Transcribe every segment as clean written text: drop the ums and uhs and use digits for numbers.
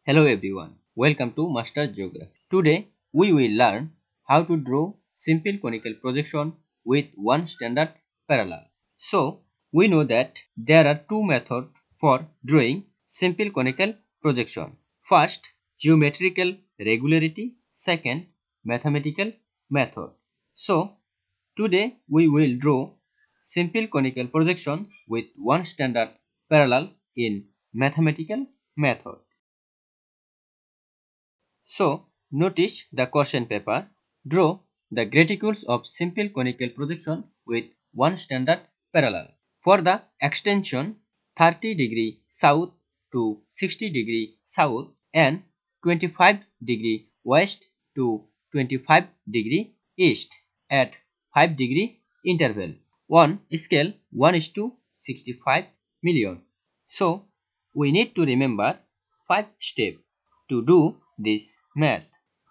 Hello everyone, welcome to Master Geography. Today we will learn how to draw simple conical projection with one standard parallel. So we know that there are two methods for drawing simple conical projection. First, geometrical regularity. Second, mathematical method. So today we will draw simple conical projection with one standard parallel in mathematical method. So, notice the question paper. Draw the graticules of simple conical projection with one standard parallel. For the extension 30° south to 60° south and 25° west to 25° east at 5° interval on scale 1:65 million. So, we need to remember 5 steps to do this math.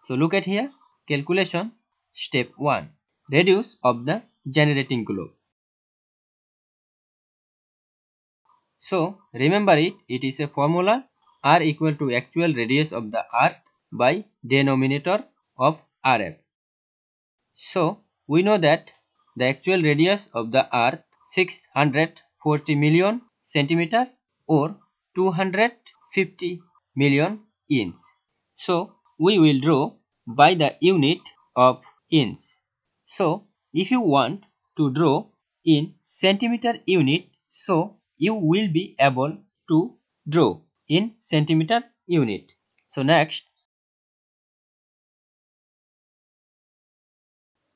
So look at here. Calculation. Step 1. Radius of the generating globe. So remember it. It is a formula. R equal to actual radius of the earth by denominator of RF. So we know that the actual radius of the earth 640 million centimeter or 250 million inch. So we will draw by the unit of inch. So if you want to draw in centimeter unit, so you will be able to draw in centimeter unit. So next,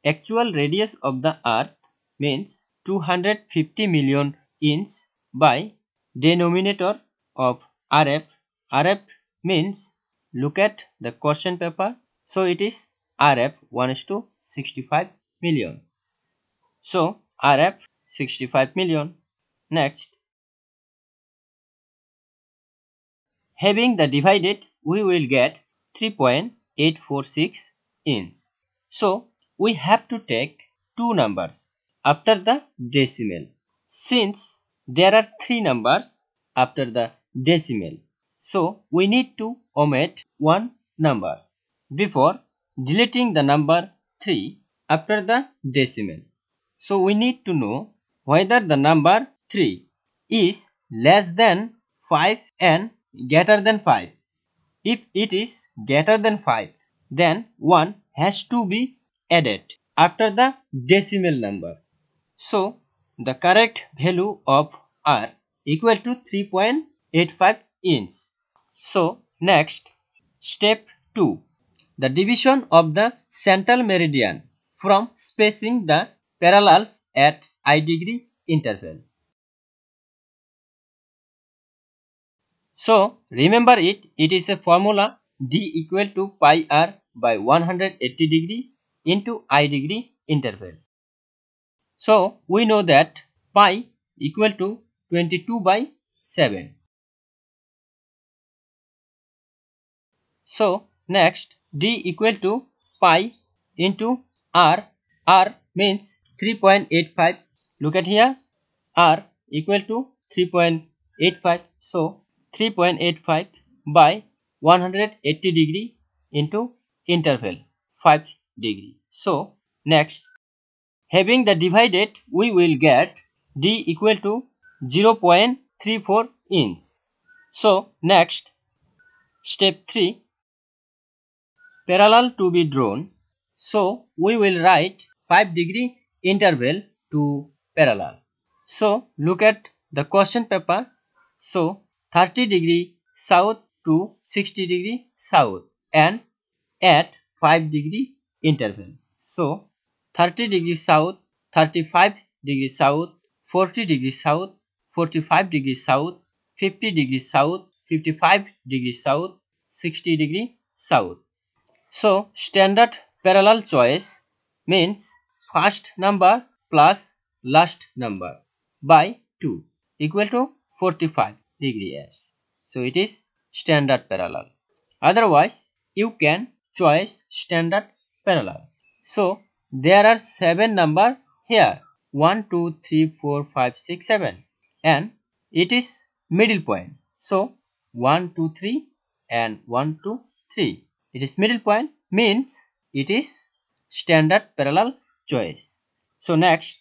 actual radius of the earth means 250 million inch by denominator of RF. RF means, look at the question paper. So it is RF 1:65 million. So RF 65 million. Next, having the divided, we will get 3.846 inch. So we have to take two numbers after the decimal. Since there are three numbers after the decimal, so we need to omit one number before deleting the number 3 after the decimal. So we need to know whether the number 3 is less than 5 and greater than 5. If it is greater than 5, then 1 has to be added after the decimal number. So the correct value of R equal to 3.85 inch. So next, step 2. The division of the central meridian from spacing the parallels at I° interval. So remember it is a formula D equal to pi R by 180° into I° interval. So we know that pi equal to 22/7. So next, D equal to pi into R. R means 3.85. Look at here. R equal to 3.85. So 3.85 by 180° into interval 5°. So next, having the divided, we will get D equal to 0.34 inch. So next, step 3. Parallel to be drawn. So we will write 5° interval to parallel. So look at the question paper. So 30° south to 60° south and at 5° interval. So 30° south, 35° south, 40° south, 45° south, 50° south, 55° south, 60° south. So standard parallel choice means first number plus last number by 2 equal to 45 degrees. So it is standard parallel. Otherwise you can choose standard parallel. So there are 7 number here, 1 2 3 4 5 6 7, and it is middle point. So 1 2 3 and 1, 2, 3. It is middle point, means it is standard parallel choice. So next,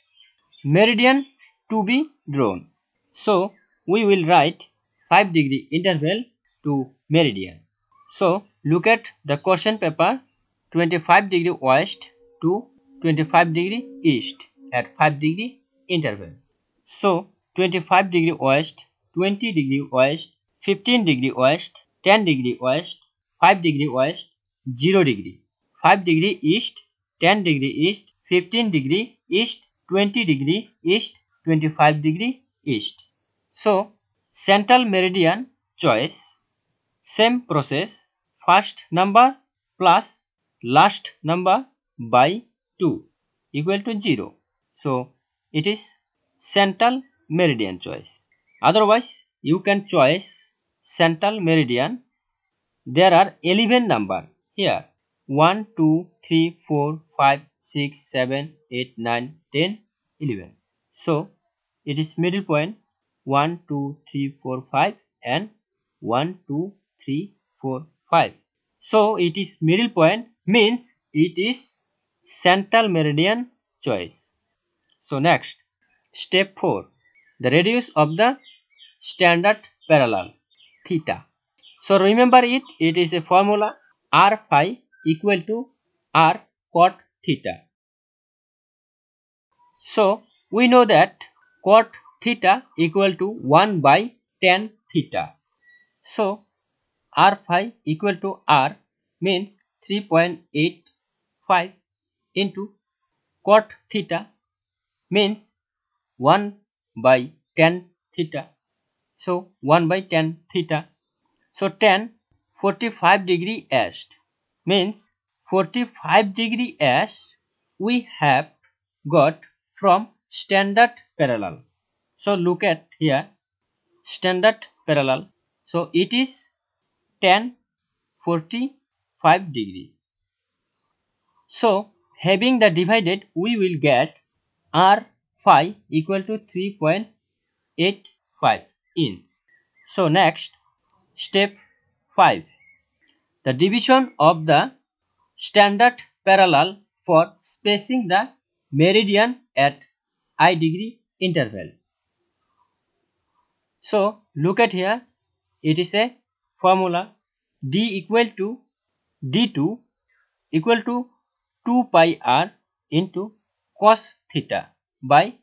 meridian to be drawn. So we will write 5-degree interval to meridian. So look at the question paper. 25-degree west to 25-degree east at 5-degree interval. So 25-degree west, 20-degree west, 15-degree west, 10-degree west, 5-degree west, 0-degree, 5-degree east, 10-degree east, 15-degree east, 20-degree east, 25-degree east. So central meridian choice, same process, first number plus last number by 2 equal to 0. So it is central meridian choice. Otherwise you can choose central meridian. There are 11 number here, 1, 2, 3, 4, 5, 6, 7, 8, 9, 10, 11. So it is middle point 1, 2, 3, 4, 5 and 1, 2, 3, 4, 5. So it is middle point, means it is central meridian choice. So next, step 4, the radius of the standard parallel, theta. So remember it, it is a formula r phi equal to r cot theta. So we know that cot theta equal to 1 by tan theta. So r phi equal to r means 3.85 into cot theta means 1 by tan theta. So 1 by tan theta. So tan 45-degree east means 45-degree east we have got from standard parallel. So look at here, standard parallel. So it is tan 45-degree. So having the divided, we will get r phi equal to 3.85 inch. So next, step 5, the division of the standard parallel for spacing the meridian at I degree interval. So look at here, it is a formula d equal to d2 equal to 2 pi r into cos theta by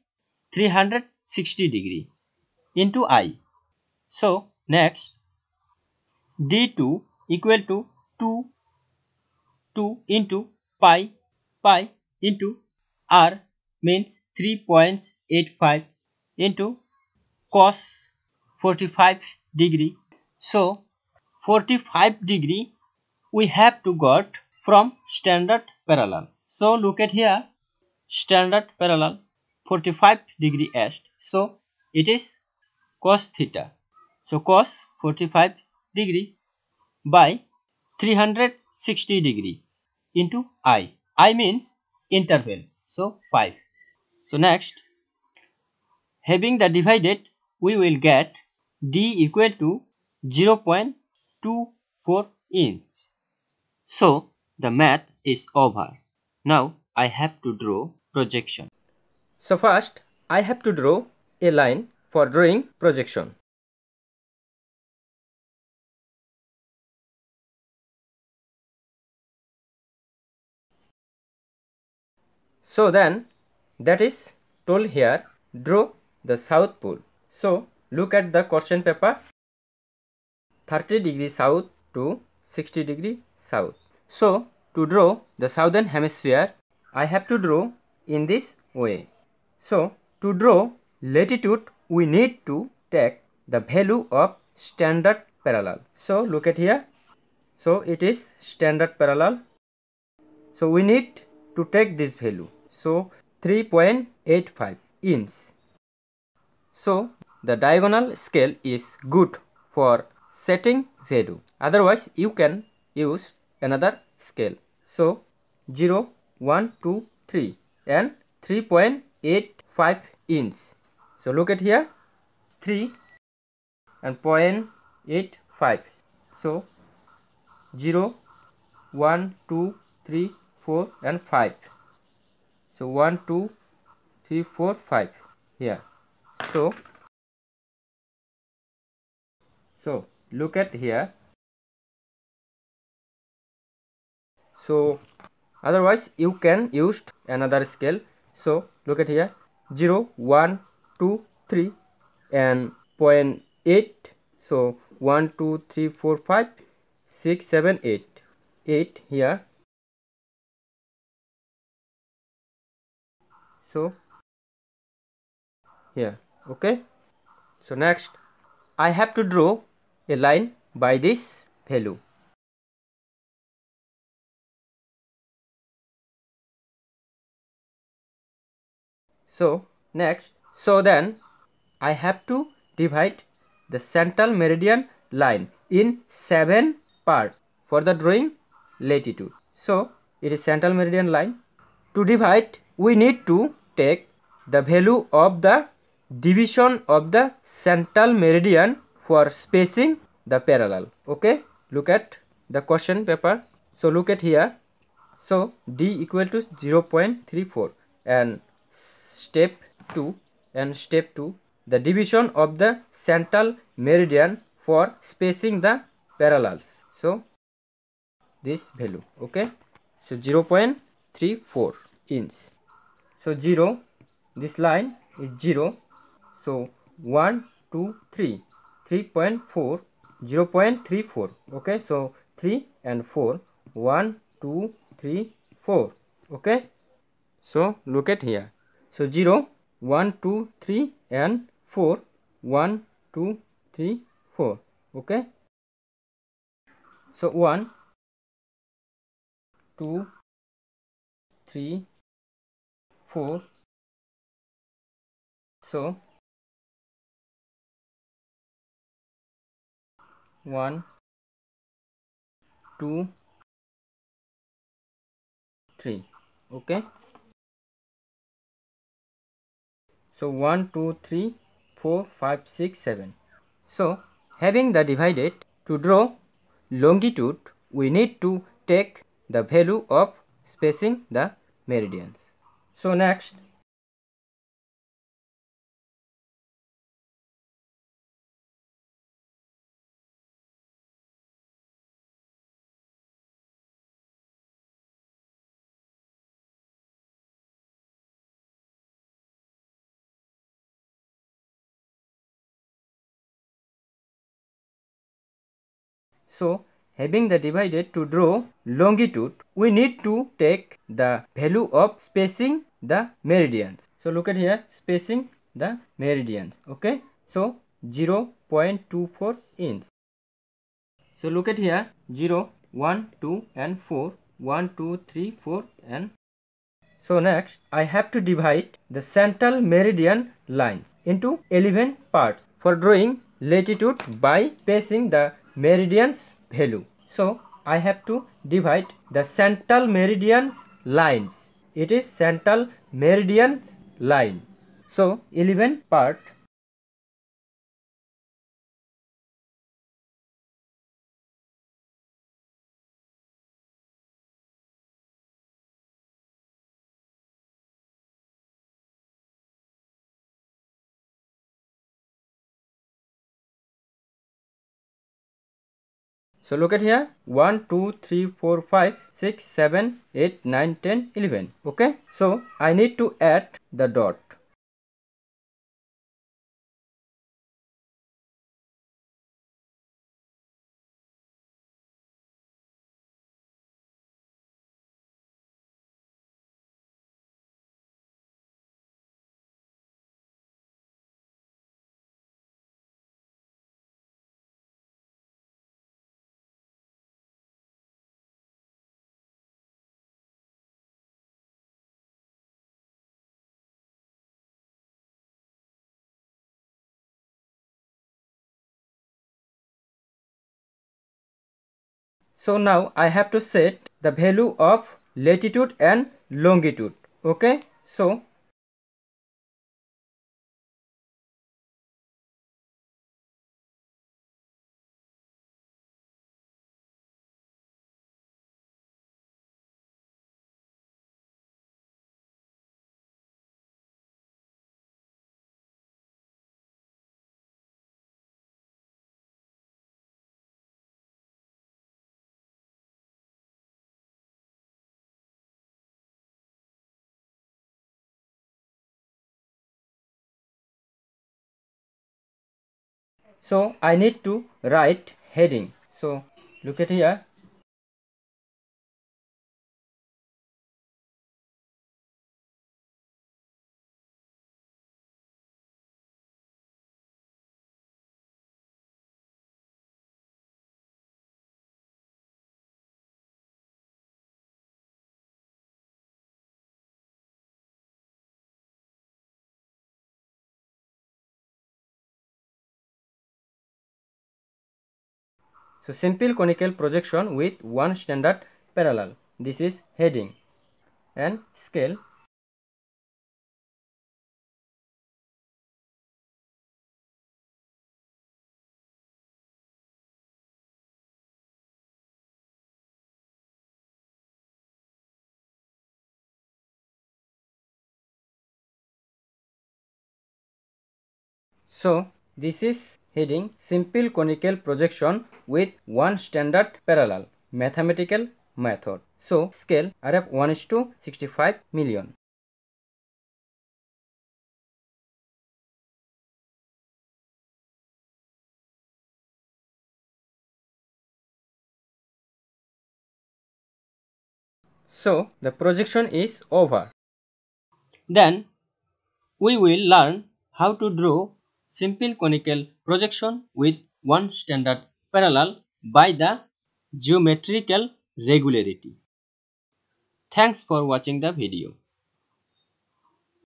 360-degree into I. So next, d2 equal to 2 into pi into r means 3.85 into cos 45-degree. So 45-degree we have to got from standard parallel. So look at here, standard parallel 45-degree east. So it is cos theta. So cos 45-degree by 360-degree into I. I means interval. So 5. So next, having the divided, we will get d equal to 0.24 inch. So the math is over. Now I have to draw projection. So first I have to draw a line for drawing projection. So then that is told here, draw the south pole. So look at the question paper, 30-degree south to 60-degree south. So to draw the southern hemisphere, I have to draw in this way. So to draw latitude, we need to take the value of standard parallel. So look at here. So it is standard parallel. So we need to take this value. So 3.85 inch. So the diagonal scale is good for setting value. Otherwise you can use another scale. So 0, 1, 2, 3 and 3.85 inch. So look at here, 3 and 0.85. So 0, 1, 2, 3, 4 and 5. So 1, 2, 3, 4, 5 here. So look at here. So otherwise you can use another scale. So look at here, 0, 1, 2, 3 and 0.8. So 1, 2, 3, 4, 5, 6, 7, 8. 8 here. So here, okay. So next I have to draw a line by this value. So next, then I have to divide the central meridian line in 7 parts for the drawing latitude. So it is central meridian line. To divide, we need to take the value of the division of the central meridian for spacing the parallel. Okay, look at the question paper. So look at here. So D equal to 0.34 and step 2 the division of the central meridian for spacing the parallels. So this value, okay. So 0.34 inch. So 0, this line is 0. So 1, 2, 3, 3.4, 0.34. Okay, so 3 and 4, 1, 2, 3, 4. Okay, so look at here. So 0, 1, 2, 3 and 4, 1, 2, 3, 4. Okay, so 1, 2, 3, 4. So 1, 2, 3. Okay, so 1, 2, 3, 4, 5, 6, 7. So having the divided, to draw longitude, we need to take the value of spacing the meridians. So next, so having the divided, to draw longitude, we need to take the value of spacing the meridians. So look at here, spacing the meridians. Okay, so 0.24 inch. So look at here, 0, 1, 2 and 4, 1, 2, 3, 4 and so next I have to divide the central meridian lines into 11 parts for drawing latitude by placing the meridian's value. So I have to divide the central meridian lines. It is central meridian line. So 11 part. So look at here, 1, 2, 3, 4, 5, 6, 7, 8, 9, 10, 11. Okay, so I need to add the dot. So now I have to set the value of latitude and longitude. Okay, so So I need to write heading. So look at here. So simple conical projection with one standard parallel. This is heading. And scale. So this is heading simple conical projection with one standard parallel mathematical method. So scale RF 1:65 million. So the projection is over. Then we will learn how to draw simple conical projection with one standard parallel by the geometrical regularity. Thanks for watching the video.